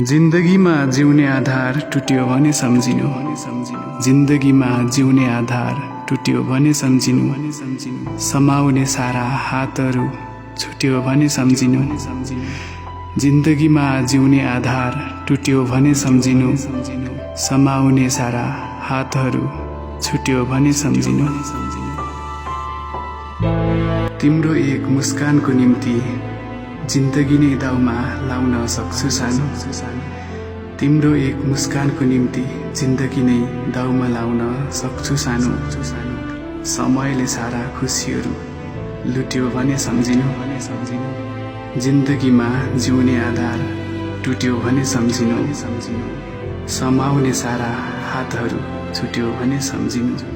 जिन्दगीमा जिउने आधार टुट्यो भने सम्झिनु, जिन्दगीमा जिउने आधार टुट्यो भने सम्झिनु, समाउने सारा हातहरू छुट्यो भने सम्झिनु, जिन्दगीमा जिउने आधार टुट्यो भने सम्झिनु, समाउने सारा हातहरू छुट्यो भने सम्झिनु। तिम्रो एक मुस्कानको निम्ति जिन्दगी नै दाउमा लाउन सक्छु सानो, तिम्रो एक मुस्कानको निम्ति जिन्दगी नै दाउमा लाउन सक्छु सानो, समयले सारा खुसीहरू लुट्यो भने सम्झिनु, जिन्दगीमा जिउने आधार टुट्यो भने सम्झिनु, समाउने सारा हातहरू छुट्यो भने सम्झिनु।